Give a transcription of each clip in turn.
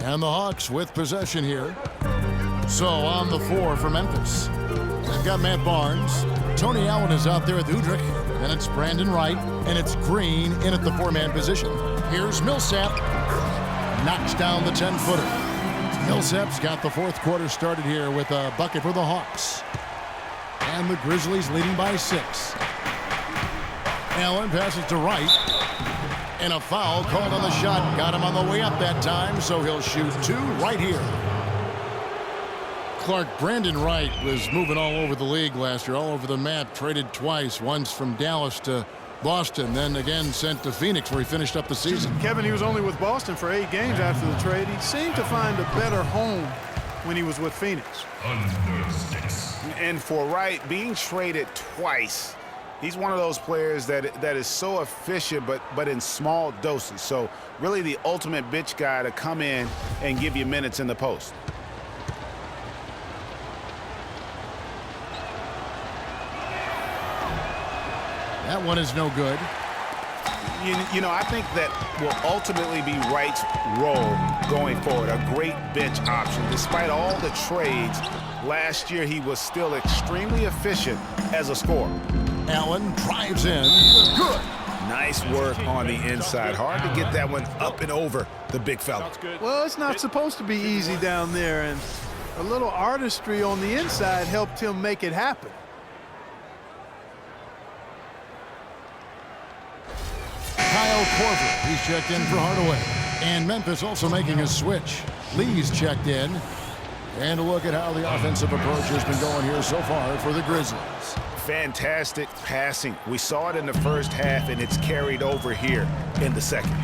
And the Hawks with possession here. So on the floor for Memphis, they've got Matt Barnes. Tony Allen is out there with Udrich. And it's Brandon Wright. And it's Green in at the 4-man position. Here's Millsap. Knocks down the 10-footer. Millsap's got the fourth quarter started here with a bucket for the Hawks. And the Grizzlies leading by 6. Allen passes to Wright. And a foul called on the shot. Got him on the way up that time, so he'll shoot 2 right here. Clark, Brandon Wright was moving all over the league last year, all over the map, traded twice, once from Dallas to Boston, then again sent to Phoenix where he finished up the season. Kevin, he was only with Boston for 8 games after the trade. He seemed to find a better home when he was with Phoenix. And for Wright, being traded twice, he's one of those players that is so efficient, but in small doses. So really the ultimate bench guy to come in and give you minutes in the post. That one is no good. You know, I think that will ultimately be Wright's role going forward. A great bench option. Despite all the trades, last year he was still extremely efficient as a scorer. Allen drives in. Good. Nice work on the inside. Hard to get that one up and over the big fella. Well, it's not supposed to be easy down there, and a little artistry on the inside helped him make it happen. Kyle Korver, he's checked in for Hardaway. And Memphis also making a switch. Lee's checked in. And a look at how the offensive approach has been going here so far for the Grizzlies. Fantastic passing. We saw it in the first half, and it's carried over here in the second.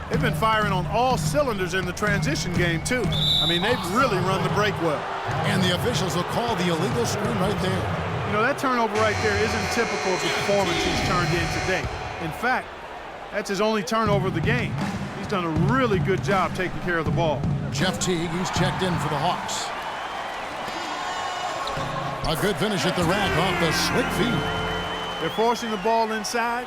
They've been firing on all cylinders in the transition game, too. I mean, they've really run the break well. And the officials will call the illegal screen right there. You know, that turnover right there isn't typical of the performance he's turned in today. In fact, that's his only turnover of the game. He's done a really good job taking care of the ball. Jeff Teague, he's checked in for the Hawks. A good finish at the rack off the slick feed. They're forcing the ball inside,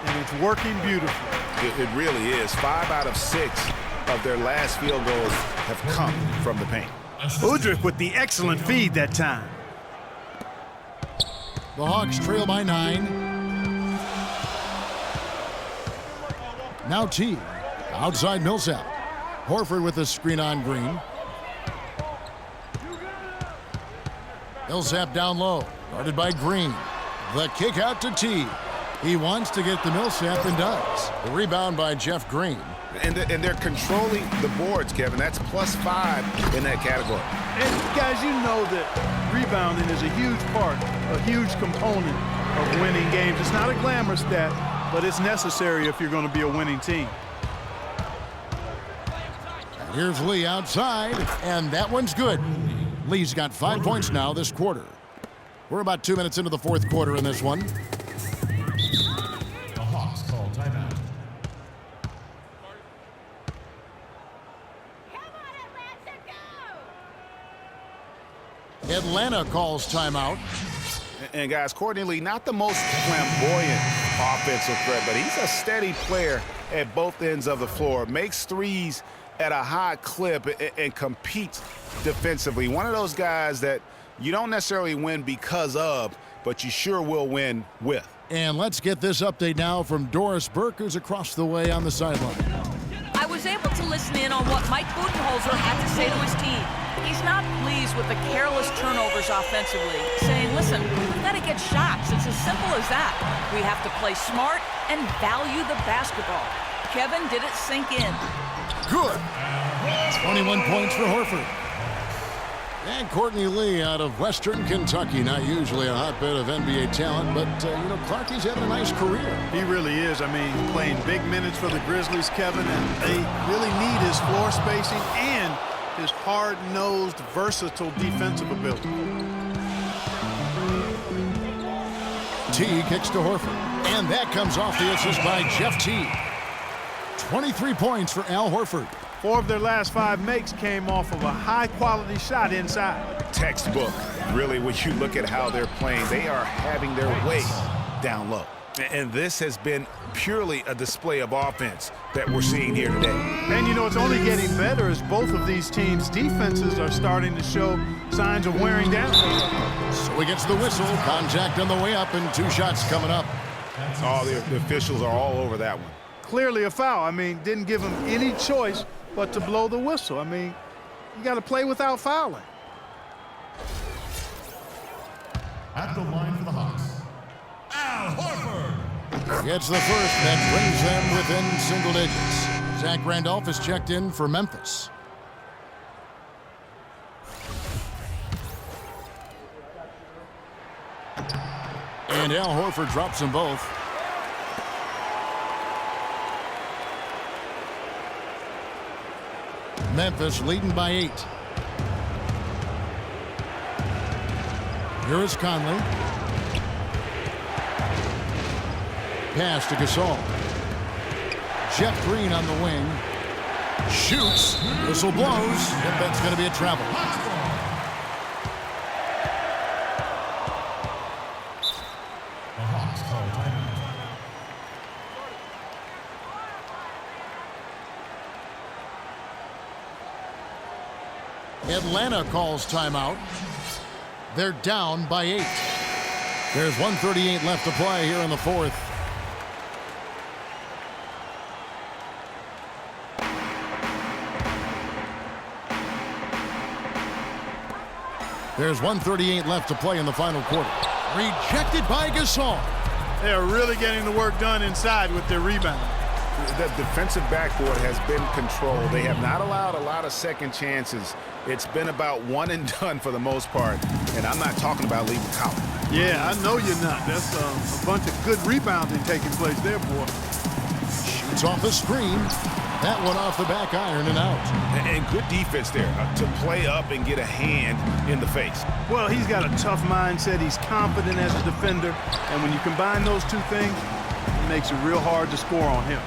and it's working beautifully. It really is. 5 out of 6 of their last field goals have come from the paint. Udrich with the excellent feed that time. The Hawks trail by 9. Now Teague. Outside Millsap. Horford with the screen on Green. Millsap down low. Guarded by Green. The kick out to Teague. He wants to get the Millsap and does. The rebound by Jeff Green. And they're controlling the boards, Kevin. That's +5 in that category. And guys, you know that rebounding is a huge part, a huge component of winning games. It's not a glamour stat, but it's necessary if you're going to be a winning team. And here's Lee outside, and that one's good. Lee's got 5 points now this quarter. We're about 2 minutes into the fourth quarter in this one. The Hawks call timeout. Atlanta calls timeout. And guys, Courtney Lee, not the most flamboyant offensive threat, but he's a steady player at both ends of the floor. Makes threes at a high clip and competes defensively. One of those guys that you don't necessarily win because of, but you sure will win with. And let's get this update now from Doris Burke, who's across the way on the sideline. I was able to listen in on what Mike Budenholzer had to say to his team. He's not pleased with the careless turnovers offensively, saying, listen, we've got to get shots. It's as simple as that. We have to play smart and value the basketball. Kevin, did it sink in? Good. 21 points for Horford. And Courtney Lee out of Western Kentucky, not usually a hotbed of NBA talent, but, you know, Clarkie's having a nice career. He really is. I mean, playing big minutes for the Grizzlies, Kevin, and they really need his floor spacing and his hard-nosed, versatile defensive ability. Teague kicks to Horford, and that comes off the assist by Jeff Teague. 23 points for Al Horford. 4 of their last 5 makes came off of a high-quality shot inside. Textbook. Really, when you look at how they're playing, they are having their way down low. And this has been purely a display of offense that we're seeing here today. And, you know, it's only getting better as both of these teams' defenses are starting to show signs of wearing down. So he gets the whistle. Contact on the way up and 2 shots coming up. Oh, the officials are all over that one. Clearly a foul. I mean, didn't give him any choice but to blow the whistle. I mean, you got to play without fouling. At the line for the Hawks, Al Horford gets the first that brings them within single digits. Zach Randolph is checked in for Memphis. And Al Horford drops them both. Memphis leading by 8. Here is Conley. Pass to Gasol. Jeff Green on the wing. Shoots. Whistle blows. If that's going to be a travel. Atlanta calls timeout. They're down by 8. There's 1:38 left to play here in the 4th. There's 1:38 left to play in the final quarter. Rejected by Gasol. They are really getting the work done inside with their rebound. The defensive backboard has been controlled. They have not allowed a lot of second chances. It's been about one and done for the most part. And I'm not talking about leaving Collins. Yeah, I know you're not. That's a bunch of good rebounding taking place there, boy. Shoots off the screen. That one off the back iron and out. And good defense there to play up and get a hand in the face. Well, he's got a tough mindset. He's confident as a defender. And when you combine those two things, it makes it real hard to score on him.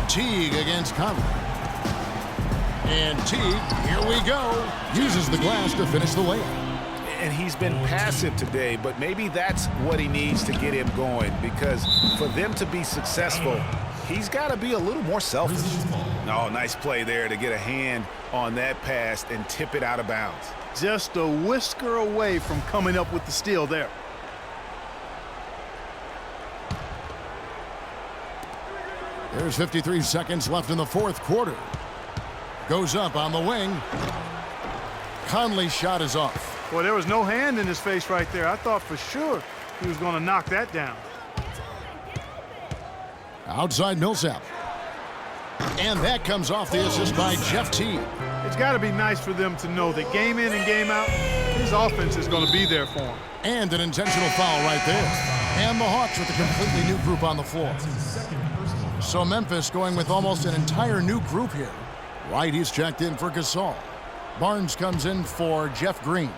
Teague against Conley. And Teague, here we go, uses the glass to finish the layup. And he's been passive today, but maybe that's what he needs to get him going, because for them to be successful, he's got to be a little more selfish. Oh, nice play there to get a hand on that pass and tip it out of bounds. Just a whisker away from coming up with the steal there. There's 53 seconds left in the 4th quarter. Goes up on the wing. Conley's shot is off. Boy, there was no hand in his face right there. I thought for sure he was going to knock that down. Outside Millsap. And that comes off the assist by Jeff Teague. It's got to be nice for them to know that game in and game out, his offense is going to be there for him. And an intentional foul right there. And the Hawks with a completely new group on the floor. So Memphis going with almost an entire new group here. White, he's checked in for Gasol. Barnes comes in for Jeff Green.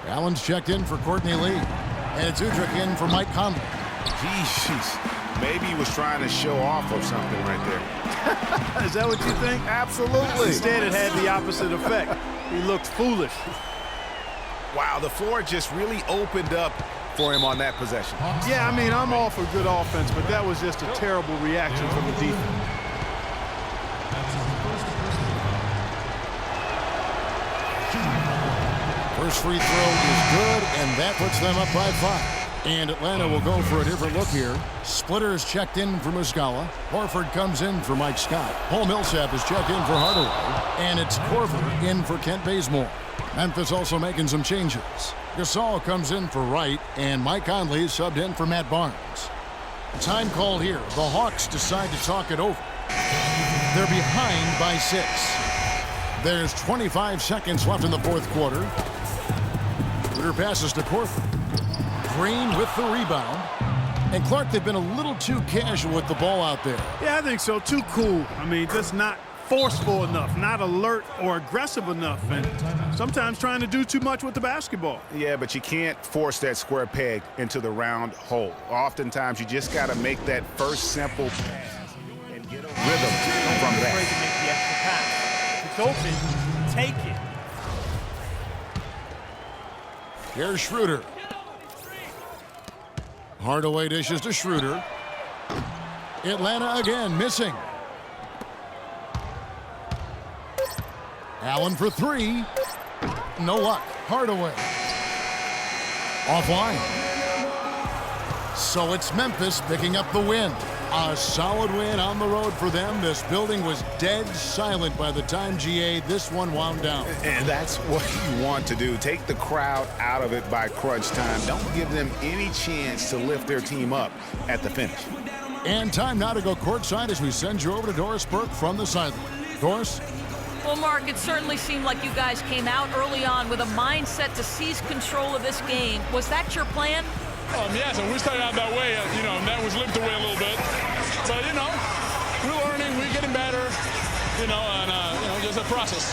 Allen's checked in for Courtney Lee. And it's Udrich in for Mike Conley. Jeez, maybe he was trying to show off or something right there. Is that what you think? Absolutely. Instead, it had the opposite effect. He looked foolish. Wow, the floor just really opened up for him on that possession. Yeah, I mean, I'm all for good offense, but that was just a terrible reaction from the defense. First free throw is good, and that puts them up by 5. And Atlanta will go for a different look here. Splitter is checked in for Muscala. Horford comes in for Mike Scott. Paul Millsap is checked in for Hardaway. And it's Korver in for Kent Bazemore. Memphis also making some changes. Gasol comes in for Wright, and Mike Conley is subbed in for Matt Barnes. Time call here. The Hawks decide to talk it over. They're behind by 6. There's 25 seconds left in the 4th quarter. Ritter passes to Korver. Green with the rebound. And Clark, they've been a little too casual with the ball out there. Yeah, I think so. Too cool. I mean, just not forceful enough, not alert or aggressive enough, and sometimes trying to do too much with the basketball. Yeah, but you can't force that square peg into the round hole. Oftentimes, you just got to make that first simple pass and get a rhythm from that. Afraid to make the extra pass. If it's open, take it. Here's Schroeder. Hardaway dishes to Schroeder. Atlanta again, missing. Allen for three. No luck. Hardaway. Offline. So it's Memphis picking up the win. A solid win on the road for them. This building was dead silent by the time, GA, this one wound down. And that's what you want to do. Take the crowd out of it by crunch time. Don't give them any chance to lift their team up at the finish. And time now to go courtside as we send you over to Doris Burke from the sideline. Doris? Well, Mark, it certainly seemed like you guys came out early on with a mindset to seize control of this game. Was that your plan? Yes, and we started out that way, and that was limped away a little bit. But, we're learning, we're getting better, and, just a process.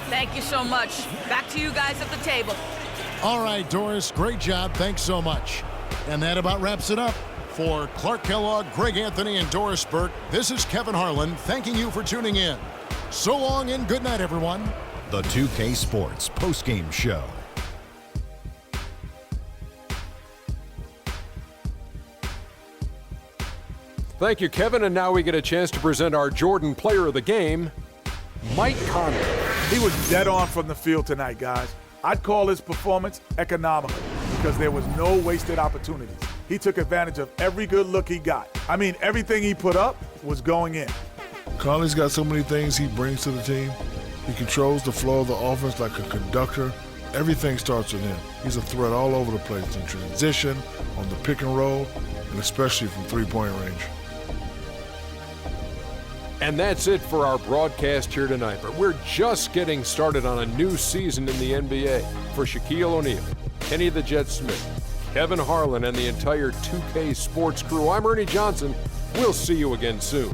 Thank you so much. Back to you guys at the table. All right, Doris, great job. Thanks so much. And that about wraps it up. For Clark Kellogg, Greg Anthony, and Doris Burke, this is Kevin Harlan thanking you for tuning in. So long and good night, everyone. The 2K Sports postgame show. Thank you, Kevin. And now we get a chance to present our Jordan Player of the Game, Mike Conley. He was dead on from the field tonight, guys. I'd call his performance economical because there was no wasted opportunities. He took advantage of every good look he got. I mean, everything he put up was going in. Conley's got so many things he brings to the team. He controls the flow of the offense like a conductor. Everything starts with him. He's a threat all over the place in transition, on the pick and roll, and especially from three-point range. And that's it for our broadcast here tonight. But we're just getting started on a new season in the NBA. For Shaquille O'Neal, Kenny the Jet Smith, Kevin Harlan, and the entire 2K Sports crew, I'm Ernie Johnson. We'll see you again soon.